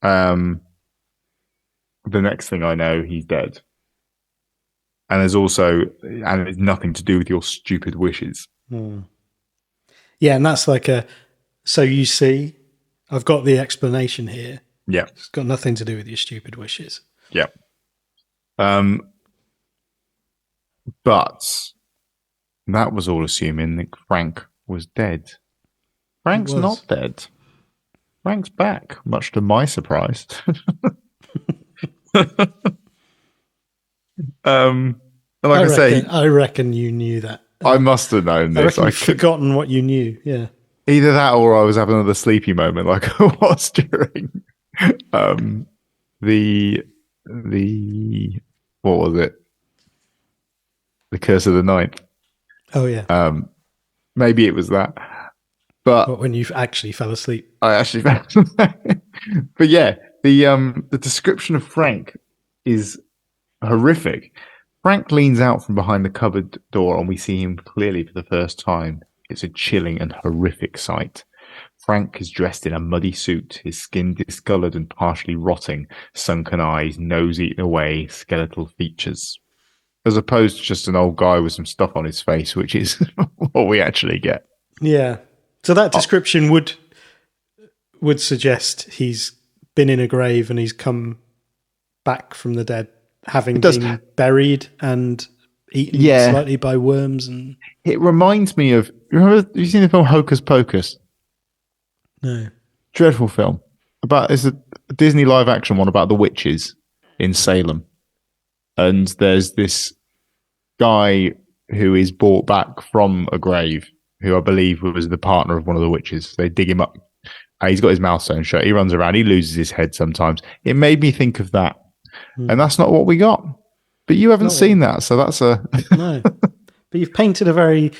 The next thing I know, he's dead. And there's also, and it's nothing to do with your stupid wishes. Yeah, and that's like so you see, I've got the explanation here. Yeah. It's got nothing to do with your stupid wishes. Yeah. But that was all assuming that Frank was dead. Frank's not dead. Frank's back, much to my surprise. I reckon you knew that. I must have known this. I reckon you've forgotten what you knew. Yeah. Either that, or I was having another sleepy moment, like I was during the what was it? The Curse of the Ninth. Oh yeah. Maybe it was that. But when you actually fell asleep. I actually fell asleep. But yeah, the description of Frank is horrific. Frank leans out from behind the cupboard door and we see him clearly for the first time. It's a chilling and horrific sight. Frank is dressed in a muddy suit, his skin discoloured and partially rotting, sunken eyes, nose eaten away, skeletal features. As opposed to just an old guy with some stuff on his face, which is what we actually get. Yeah. So that description would suggest he's been in a grave and he's come back from the dead, having been buried and eaten slightly by worms. And it reminds me of, have you seen the film Hocus Pocus? No. Dreadful film. It's a Disney live action one about the witches in Salem. And there's this guy who is brought back from a grave, who I believe was the partner of one of the witches. They dig him up. He's got his mouth sewn shut. He runs around. He loses his head sometimes. It made me think of that. And that's not what we got. But you haven't seen that, so that's a... No. But you've painted a very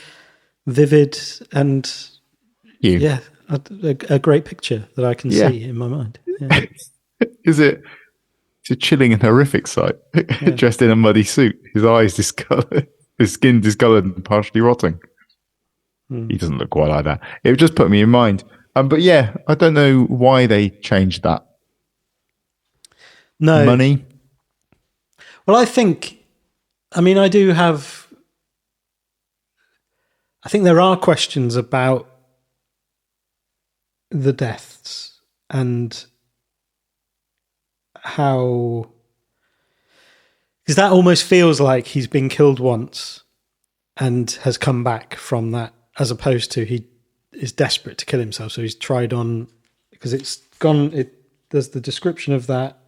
vivid and a great picture that I can see in my mind. Yeah. It's a chilling and horrific sight. Dressed in a muddy suit, his eyes discoloured, his skin discoloured and partially rotting. He doesn't look quite like that. It just put me in mind. But yeah, I don't know why they changed that. No. Money? Well, I think there are questions about the deaths and how, because that almost feels like he's been killed once and has come back from that, as opposed to he is desperate to kill himself. So he's tried on, because it's gone, there's the description of that,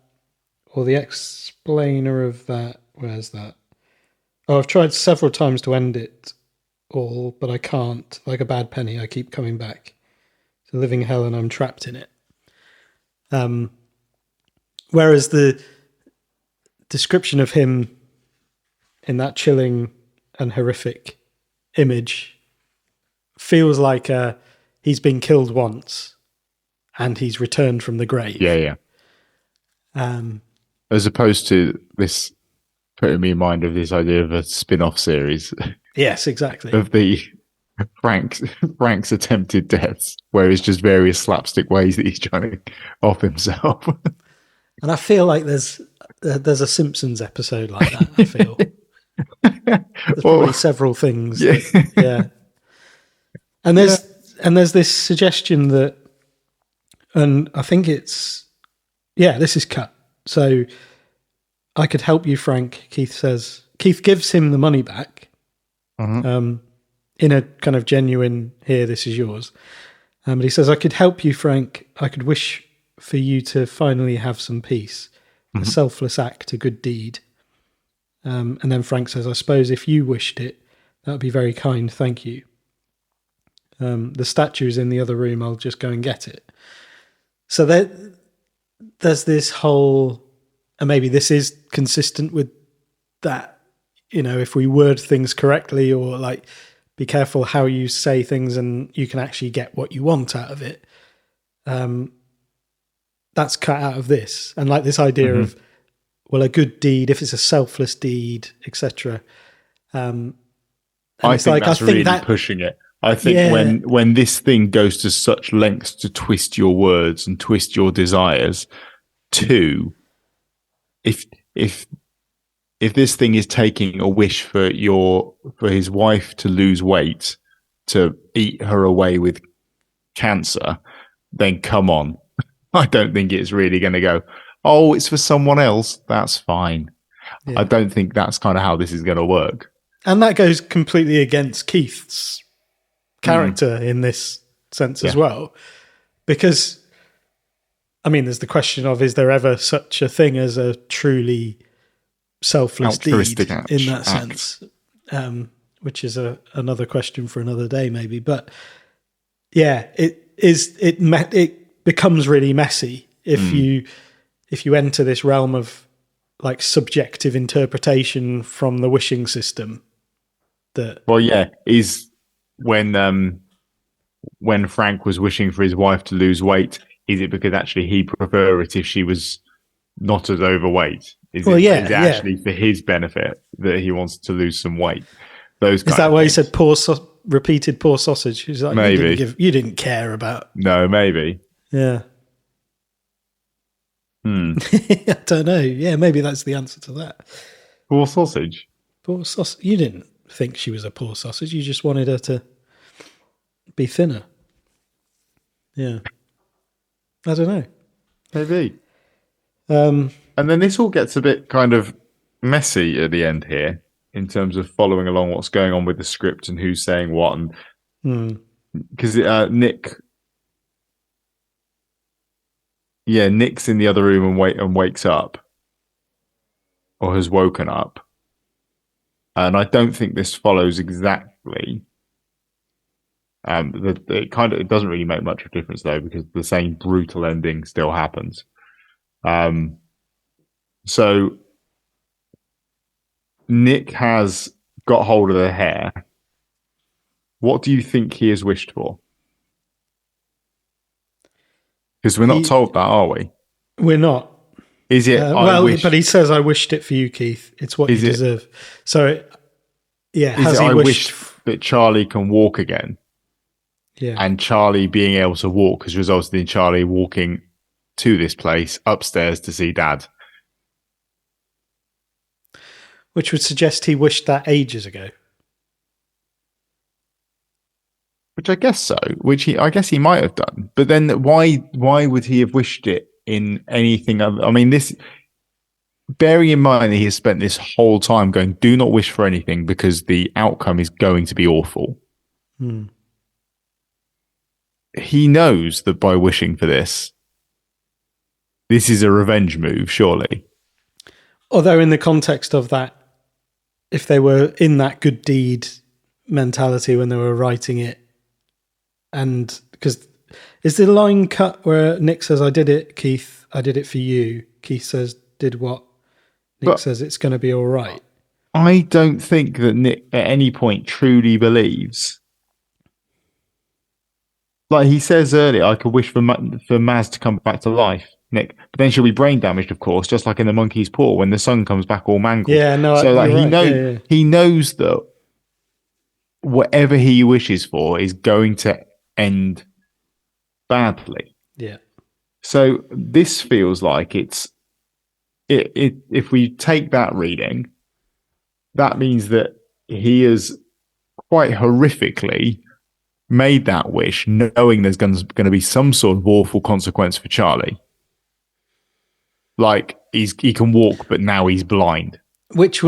or the explainer of that. Where's that? Oh, I've tried several times to end it all, but I can't. Like a bad penny, I keep coming back. It's a living hell and I'm trapped in it. Whereas the description of him in that chilling and horrific image feels like he's been killed once and he's returned from the grave. Yeah. As opposed to this putting me in mind of this idea of a spin-off series. Yes, exactly. Of the Frank's attempted deaths, where it's just various slapstick ways that he's trying to off himself. And I feel like there's a Simpsons episode like that, I feel. There's probably several things. Yeah. And there's this suggestion that, and I think it's, this is cut. So I could help you, Frank, Keith says. Keith gives him the money back in a kind of genuine, here, this is yours. But he says, I could help you, Frank. I could wish for you to finally have some peace. A selfless act, a good deed. And then Frank says, I suppose if you wished it, that would be very kind. Thank you. The statue is in the other room. I'll just go and get it. So there's this whole, and maybe this is consistent with that, if we word things correctly, or like be careful how you say things and you can actually get what you want out of it. That's cut out of this. And like this idea of, well, a good deed, if it's a selfless deed, etc. I think that's really pushing it. I think when this thing goes to such lengths to twist your words and twist your desires, to if this thing is taking a wish for his wife to lose weight, to eat her away with cancer, then come on. I don't think it's really going to go, oh, it's for someone else. That's fine. Yeah. I don't think that's kind of how this is going to work. And that goes completely against Keith's character in this sense as well. Because, I mean, there's the question of, is there ever such a thing as a truly selfless deed in that sense? Which is another question for another day, maybe. But yeah, it becomes really messy if you enter this realm of like subjective interpretation from the wishing system. Is when Frank was wishing for his wife to lose weight, is it because actually he'd prefer it if she was not as overweight? Is it actually for his benefit that he wants to lose some weight? Is that why he said repeated poor sausage? He's like, maybe you didn't care about. No, maybe. Yeah. I don't know. Yeah, maybe that's the answer to that. Poor sausage. Poor sausage. You didn't think she was a poor sausage. You just wanted her to be thinner. Yeah. I don't know. Maybe. And then this all gets a bit kind of messy at the end here in terms of following along what's going on with the script and who's saying what. And because Nick's in the other room and wakes up, or has woken up. And I don't think this follows exactly. It doesn't really make much of a difference though, because the same brutal ending still happens. So Nick has got hold of the hair. What do you think he has wished for? Because we're not told that, are we? We're not. Is it? But he says, "I wished it for you, Keith. It's what you deserve." So, has he wished that Charlie can walk again? Yeah, and Charlie being able to walk has resulted in Charlie walking to this place upstairs to see Dad, which would suggest he wished that ages ago. Which I guess so. I guess he might have done. But then why would he have wished it in anything other? I mean, this, bearing in mind that he has spent this whole time going, do not wish for anything because the outcome is going to be awful. He knows that by wishing for this is a revenge move, surely. Although in the context of that, if they were in that good deed mentality when they were writing it, and because is the line cut where Nick says, "I did it, Keith. I did it for you." Keith says, "Did what?" Nick says, "It's going to be all right." I don't think that Nick at any point truly believes. Like he says earlier, I could wish for Maz to come back to life, Nick. But then she'll be brain damaged, of course, just like in the monkey's paw when the son comes back all mangled. Yeah, no. So he knows that whatever he wishes for is going to end badly. Yeah. So this feels like if we take that reading, that means that he has quite horrifically made that wish, knowing there's going to be some sort of awful consequence for Charlie. Like he can walk, but now he's blind. Which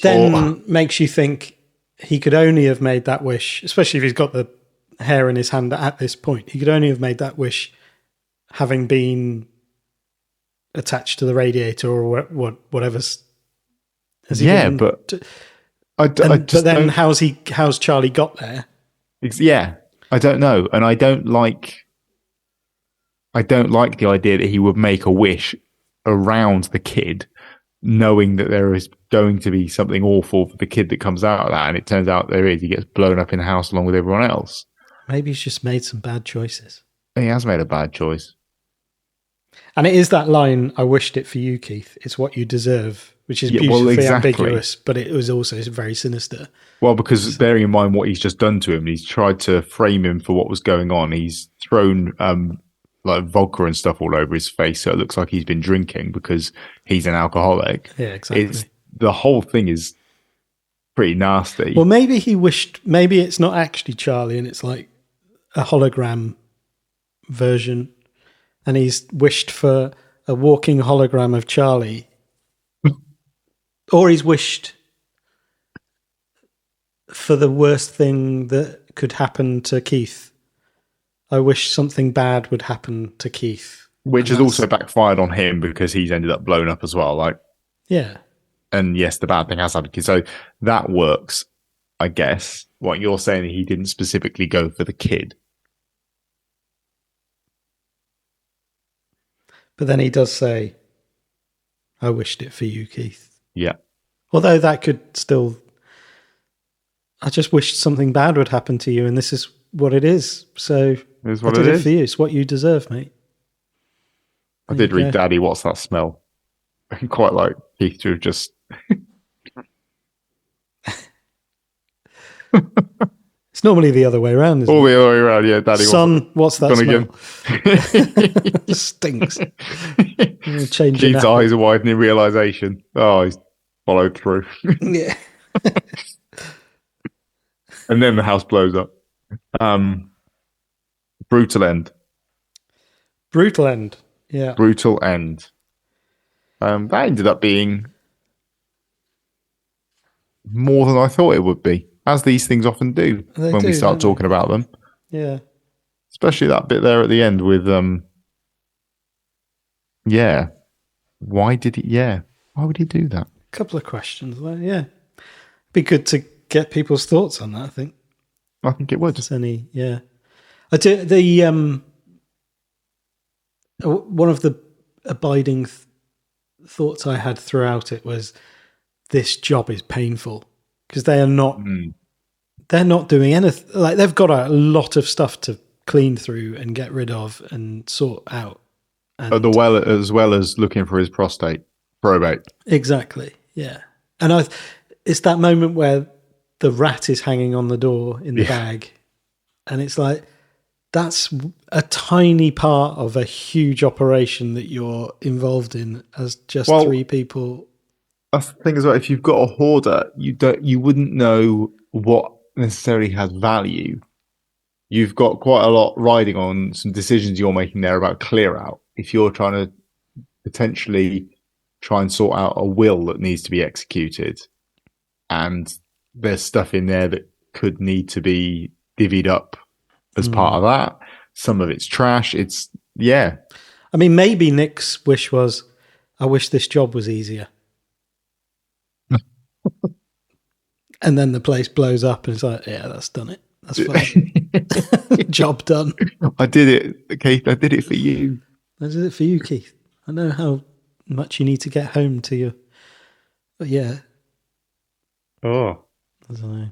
then makes you think he could only have made that wish, especially if he's got the hair in his hand at this point. He could only have made that wish having been attached to the radiator or whatever's. But then how's Charlie got there? Yeah, I don't know, and I don't like I don't like the idea that he would make a wish around the kid, knowing that there is going to be something awful for the kid that comes out of that. And it turns out there is. He gets blown up in the house along with everyone else. Maybe he's just made some bad choices. He has made a bad choice. And it is that line, I wished it for you, Keith. It's what you deserve, which is beautifully ambiguous, but it was also very sinister. Well, because bearing in mind what he's just done to him, he's tried to frame him for what was going on. He's thrown like vodka and stuff all over his face, so it looks like he's been drinking because he's an alcoholic. Yeah, exactly. The whole thing is pretty nasty. Well, maybe he wished, maybe it's not actually Charlie and it's like a hologram version, and he's wished for a walking hologram of Charlie. Or he's wished for the worst thing that could happen to Keith. I wish something bad would happen to Keith. Which has also backfired on him because he's ended up blown up as well. Like, yeah. And yes, the bad thing has happened. So that works, I guess. What you're saying, he didn't specifically go for the kid. But then he does say, I wished it for you, Keith. Yeah. Although that could still... I just wished something bad would happen to you, and this is what it is. So I did it for you. It's what you deserve, mate. I did read Daddy, What's That Smell? I quite like Keith to have just... It's normally the other way around, isn't it? All the other way around, yeah. Daddy, Son, what's that smell? Stinks. Keith's eyes are widening realisation. Oh, he's followed through. Yeah. And then the house blows up. Brutal end. Brutal end. Yeah. Brutal end. That ended up being more than I thought it would be, as these things often do we start talking about them. Yeah. Especially that bit there at the end with, yeah. Why would he do that? A couple of questions there, yeah. Be good to get people's thoughts on that, I think. I think it would. Yeah. I do, one of the abiding thoughts I had throughout it was this job is painful because they are not they're not doing anything. Like, they've got a lot of stuff to clean through and get rid of and sort out, and as well as looking for his probate. Exactly, yeah. And it's that moment where the rat is hanging on the door in the bag, and it's like, that's a tiny part of a huge operation that you're involved in as just three people. That's the thing as well. If you've got a hoarder, you wouldn't know what necessarily has value. You've got quite a lot riding on some decisions you're making there about clear out. If you're trying to potentially try and sort out a will that needs to be executed, and there's stuff in there that could need to be divvied up as part of that. Some of it's trash. I mean, maybe Nick's wish was, I wish this job was easier. And then the place blows up and it's like, yeah, that's done it. That's fine. Job done. I did it, Keith. I did it for you. I did it for you, Keith. I know how much you need to get home to you. But yeah. Oh. I don't know.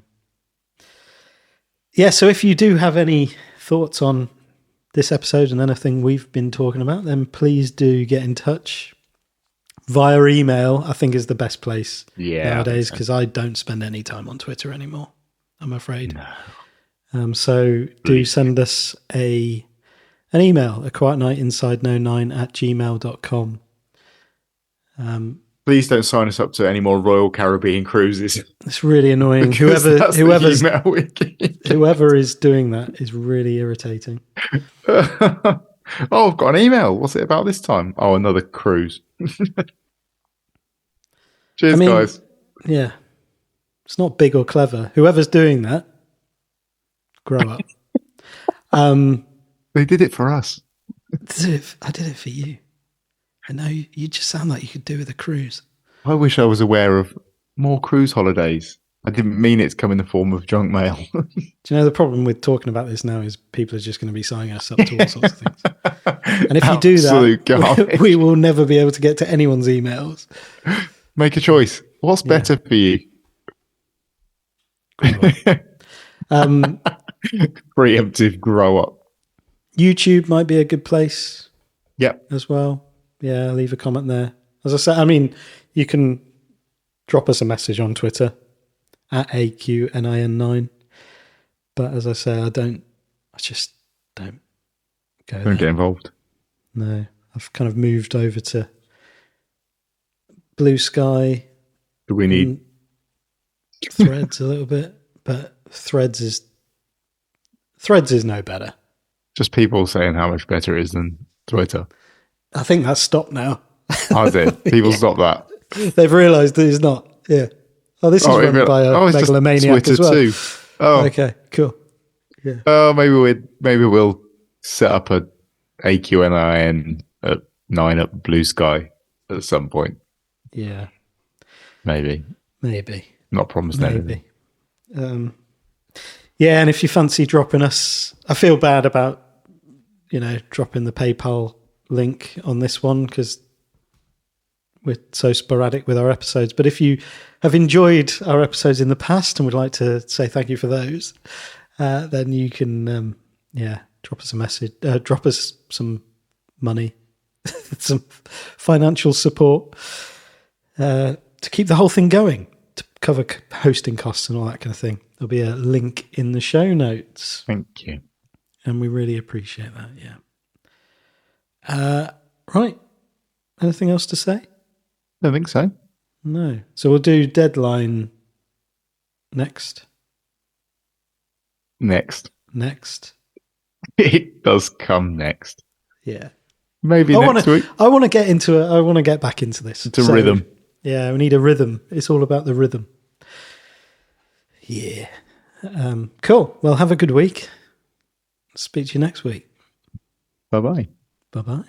Yeah, so if you do have any thoughts on this episode and anything we've been talking about, then please do get in touch. Via email, I think, is the best place nowadays, because I don't spend any time on Twitter anymore, I'm afraid. No. So do send us an email, aquietnightinsideno9@gmail.com. Please don't sign us up to any more Royal Caribbean cruises. It's really annoying. Whoever is doing that is really irritating. I've got an email. What's it about this time? Oh, another cruise. Cheers, guys. Yeah. It's not big or clever. Whoever's doing that, grow up. They did it for us. I did it for you. I know you just sound like you could do with a cruise. I wish I was aware of more cruise holidays. I didn't mean it's come in the form of junk mail. Do you know the problem with talking about this now is people are just going to be signing us up to all sorts of things. And if you do that, we will never be able to get to anyone's emails. Make a choice. What's better for you? Preemptive grow up. YouTube might be a good place. Yep. As well. Yeah, leave a comment there. As I said, I mean, you can drop us a message on Twitter at AQNIN9. But as I say, I just don't go there. Don't get involved. No, I've kind of moved over to Blue Sky. Do we need Threads a little bit, but Threads is no better. Just people saying how much better it is than Twitter. I think that's stopped now. I did. People stop that. They've realised that it's not. Yeah. Oh, this is run by a megalomaniac as well. Too. Oh, okay, cool. Yeah. Oh, maybe we'll set up a AQNIN at 9 at Blue Sky at some point. Yeah. Maybe. Not promised anything. Yeah, and if you fancy dropping us, I feel bad about, dropping the PayPal link on this one because we're so sporadic with our episodes. But if you have enjoyed our episodes in the past and would like to say thank you for those, then you can, drop us a message, drop us some money, some financial support to keep the whole thing going, to cover hosting costs and all that kind of thing. There'll be a link in the show notes. Thank you. And we really appreciate that, yeah. Right. Anything else to say? I don't think so. No. So we'll do Deadline next. Next. It does come next. Yeah. Maybe next week. I want to get into it. I want to get back into this. It's a rhythm. Yeah, we need a rhythm. It's all about the rhythm. Yeah. Cool. Well, have a good week. Speak to you next week. Bye-bye. Bye-bye.